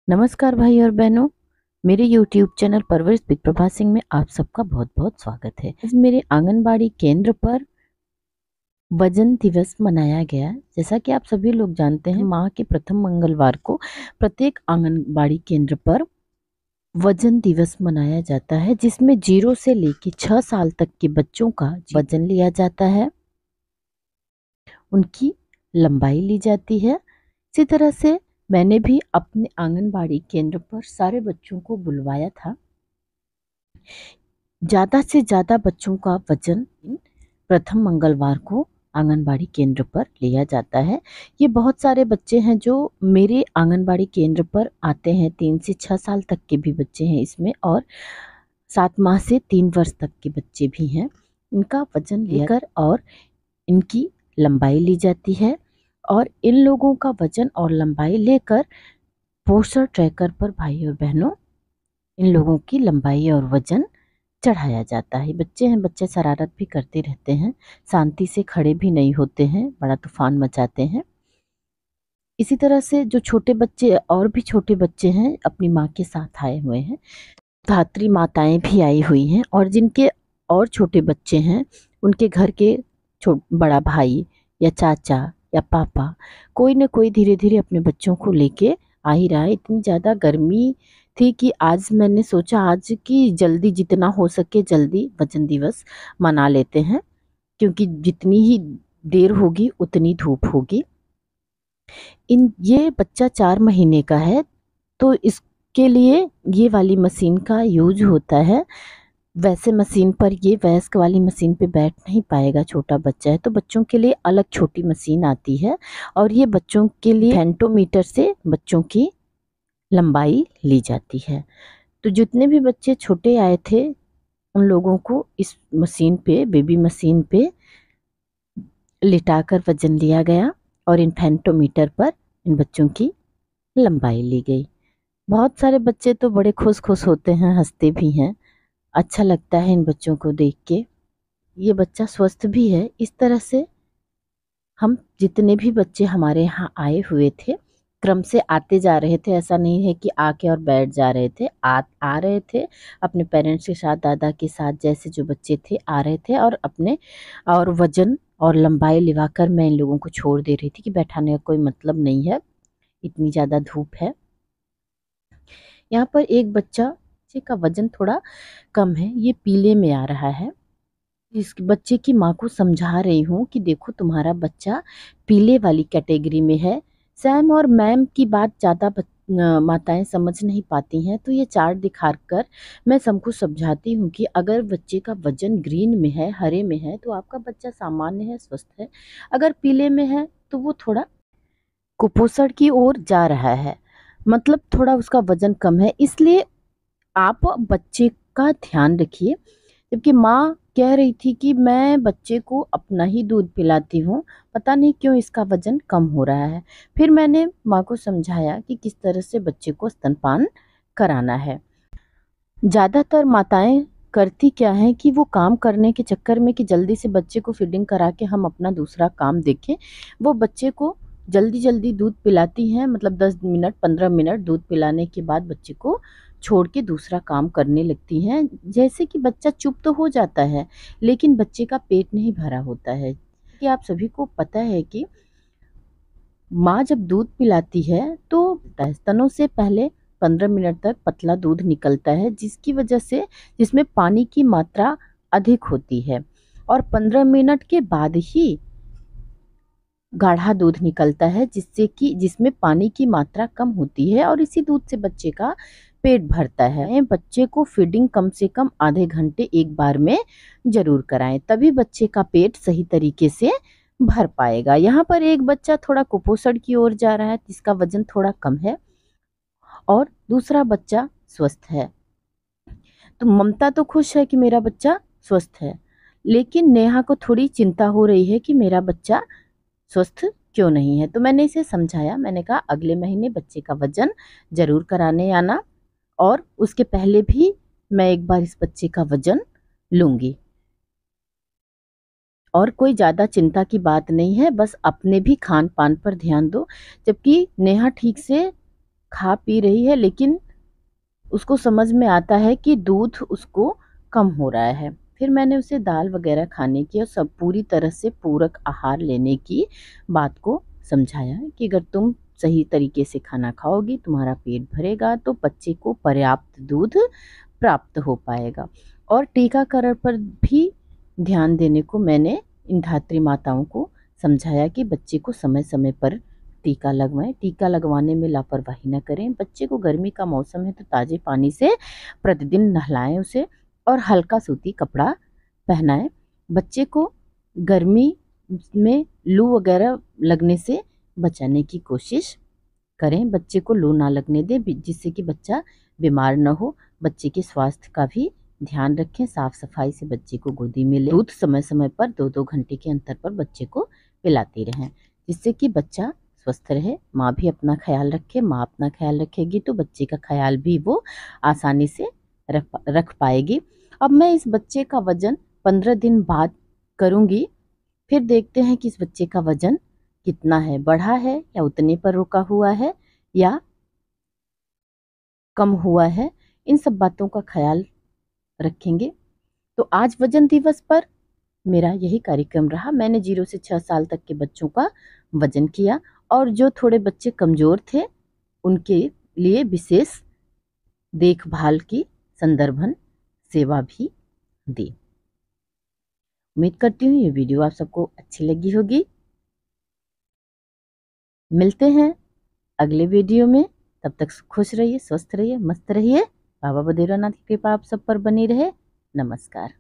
नमस्कार भाई और बहनों, मेरे YouTube चैनल परवरिश बिग प्रभा सिंह में आप सबका बहुत बहुत स्वागत है। आज मेरे आंगनबाड़ी केंद्र पर वजन दिवस मनाया गया। जैसा कि आप सभी लोग जानते हैं, माह के प्रथम मंगलवार को प्रत्येक आंगनबाड़ी केंद्र पर वजन दिवस मनाया जाता है, जिसमें 0 से लेकर 6 साल तक के बच्चों का वजन लिया जाता है, उनकी लंबाई ली जाती है। इसी तरह से मैंने भी अपने आंगनबाड़ी केंद्र पर सारे बच्चों को बुलवाया था। ज़्यादा से ज़्यादा बच्चों का वजन प्रथम मंगलवार को आंगनबाड़ी केंद्र पर लिया जाता है। ये बहुत सारे बच्चे हैं जो मेरे आंगनबाड़ी केंद्र पर आते हैं। 3 से 6 साल तक के भी बच्चे हैं इसमें, और 7 माह से 3 वर्ष तक के बच्चे भी हैं। इनका वजन लेकर और इनकी लंबाई ली जाती है, और इन लोगों का वजन और लंबाई लेकर पोस्टर ट्रैकर पर भाई और बहनों इन लोगों की लंबाई और वजन चढ़ाया जाता है। बच्चे हैं, बच्चे शरारत भी करते रहते हैं, शांति से खड़े भी नहीं होते हैं, बड़ा तूफान मचाते हैं। इसी तरह से जो छोटे बच्चे और भी छोटे बच्चे हैं अपनी माँ के साथ आए हुए हैं, धात्री माताएं भी आई हुई हैं, और जिनके और छोटे बच्चे हैं उनके घर के बड़ा भाई या चाचा या पापा, कोई न कोई धीरे धीरे अपने बच्चों को लेके आ ही रहा है। इतनी ज़्यादा गर्मी थी कि आज मैंने सोचा आज की जल्दी जितना हो सके जल्दी वजन दिवस मना लेते हैं, क्योंकि जितनी ही देर होगी उतनी धूप होगी। ये बच्चा 4 महीने का है, तो इसके लिए ये वाली मशीन का यूज होता है। वैसे मशीन पर ये वयस्क वाली मशीन पे बैठ नहीं पाएगा, छोटा बच्चा है, तो बच्चों के लिए अलग छोटी मशीन आती है, और ये बच्चों के लिए फेंटोमीटर से बच्चों की लंबाई ली जाती है। तो जितने भी बच्चे छोटे आए थे उन लोगों को इस मशीन पे, बेबी मशीन पे लिटाकर वजन लिया गया, और इन फेंटोमीटर पर इन बच्चों की लंबाई ली गई। बहुत सारे बच्चे तो बड़े खुश खुश होते हैं, हंसते भी हैं। अच्छा लगता है इन बच्चों को देख के। ये बच्चा स्वस्थ भी है। इस तरह से हम जितने भी बच्चे हमारे यहाँ आए हुए थे, क्रम से आते जा रहे थे। ऐसा नहीं है कि आके और बैठ जा रहे थे, आ रहे थे अपने पेरेंट्स के साथ, दादा के साथ, जैसे जो बच्चे थे आ रहे थे, और अपने और वजन और लंबाई लिवाकर मैं इन लोगों को छोड़ दे रही थी कि बैठाने का कोई मतलब नहीं है, इतनी ज़्यादा धूप है। यहाँ पर एक बच्चे का वजन थोड़ा कम है, ये पीले में आ रहा है। इस बच्चे की माँ को समझा रही हूँ कि देखो तुम्हारा बच्चा पीले वाली कैटेगरी में है। सैम और मैम की बात ज़्यादा माताएं समझ नहीं पाती हैं, तो ये चार्ट दिखाकर मैं सबको समझाती हूँ कि अगर बच्चे का वजन ग्रीन में है, हरे में है, तो आपका बच्चा सामान्य है, स्वस्थ है। अगर पीले में है तो वो थोड़ा कुपोषण की ओर जा रहा है, मतलब थोड़ा उसका वजन कम है। इसलिए आप बच्चे का ध्यान रखिए। जबकि माँ कह रही थी कि मैं बच्चे को अपना ही दूध पिलाती हूँ, पता नहीं क्यों इसका वजन कम हो रहा है। फिर मैंने माँ को समझाया कि किस तरह से बच्चे को स्तनपान कराना है। ज़्यादातर माताएं करती क्या है कि वो काम करने के चक्कर में कि जल्दी से बच्चे को फीडिंग करा के हम अपना दूसरा काम देखें, वो बच्चे को जल्दी जल्दी दूध पिलाती हैं। मतलब 10 मिनट 15 मिनट दूध पिलाने के बाद बच्चे को छोड़ के दूसरा काम करने लगती हैं। जैसे कि बच्चा चुप तो हो जाता है, लेकिन बच्चे का पेट नहीं भरा होता है। कि आप सभी को पता है कि माँ जब दूध पिलाती है तो स्तनों से पहले 15 मिनट तक पतला दूध निकलता है, जिसकी वजह से जिसमें पानी की मात्रा अधिक होती है, और 15 मिनट के बाद ही गाढ़ा दूध निकलता है, जिसमें पानी की मात्रा कम होती है, और इसी दूध से बच्चे का पेट भरता है। बच्चे को फीडिंग कम से कम आधे घंटे एक बार में जरूर कराएं, तभी बच्चे का पेट सही तरीके से भर पाएगा। यहाँ पर एक बच्चा थोड़ा कुपोषण की ओर जा रहा है, जिसका वजन थोड़ा कम है, और दूसरा बच्चा स्वस्थ है। तो ममता तो खुश है कि मेरा बच्चा स्वस्थ है, लेकिन नेहा को थोड़ी चिंता हो रही है कि मेरा बच्चा स्वस्थ क्यों नहीं है। तो मैंने इसे समझाया, मैंने कहा अगले महीने बच्चे का वजन जरूर कराने आना, और उसके पहले भी मैं एक बार इस बच्चे का वजन लूंगी। और कोई ज़्यादा चिंता की बात नहीं है, बस अपने भी खान पान पर ध्यान दो। जबकि नेहा ठीक से खा पी रही है, लेकिन उसको समझ में आता है कि दूध उसको कम हो रहा है। फिर मैंने उसे दाल वगैरह खाने की और सब पूरी तरह से पूरक आहार लेने की बात को समझाया कि अगर तुम सही तरीके से खाना खाओगी, तुम्हारा पेट भरेगा, तो बच्चे को पर्याप्त दूध प्राप्त हो पाएगा। और टीकाकरण पर भी ध्यान देने को मैंने इन धात्री माताओं को समझाया कि बच्चे को समय समय पर टीका लगवाएं। टीका लगवाने में लापरवाही न करें। बच्चे को गर्मी का मौसम है तो ताज़े पानी से प्रतिदिन नहलाएं उसे और हल्का सूती कपड़ा पहनाएं। बच्चे को गर्मी में लू वगैरह लगने से बचाने की कोशिश करें। बच्चे को लू ना लगने दें, जिससे कि बच्चा बीमार न हो। बच्चे के स्वास्थ्य का भी ध्यान रखें। साफ सफाई से बच्चे को गोदी में लें। दूध समय समय पर 2-2 घंटे के अंतर पर बच्चे को पिलाते रहें, जिससे कि बच्चा स्वस्थ रहे। माँ भी अपना ख्याल रखे। माँ अपना ख्याल रखेगी तो बच्चे का ख्याल भी वो आसानी से रख पाएगी। अब मैं इस बच्चे का वजन 15 दिन बाद करूँगी। फिर देखते हैं कि इस बच्चे का वजन कितना है, बढ़ा है या उतने पर रुका हुआ है या कम हुआ है। इन सब बातों का ख्याल रखेंगे। तो आज वजन दिवस पर मेरा यही कार्यक्रम रहा। मैंने 0 से 6 साल तक के बच्चों का वजन किया और जो थोड़े बच्चे कमज़ोर थे उनके लिए विशेष देखभाल की संदर्भन सेवा भी दी। उम्मीद करती हूँ ये वीडियो आप सबको अच्छी लगी होगी। मिलते हैं अगले वीडियो में। तब तक खुश रहिए, स्वस्थ रहिए, मस्त रहिए। बाबा बदेरानाथ की कृपा आप सब पर बनी रहे। नमस्कार।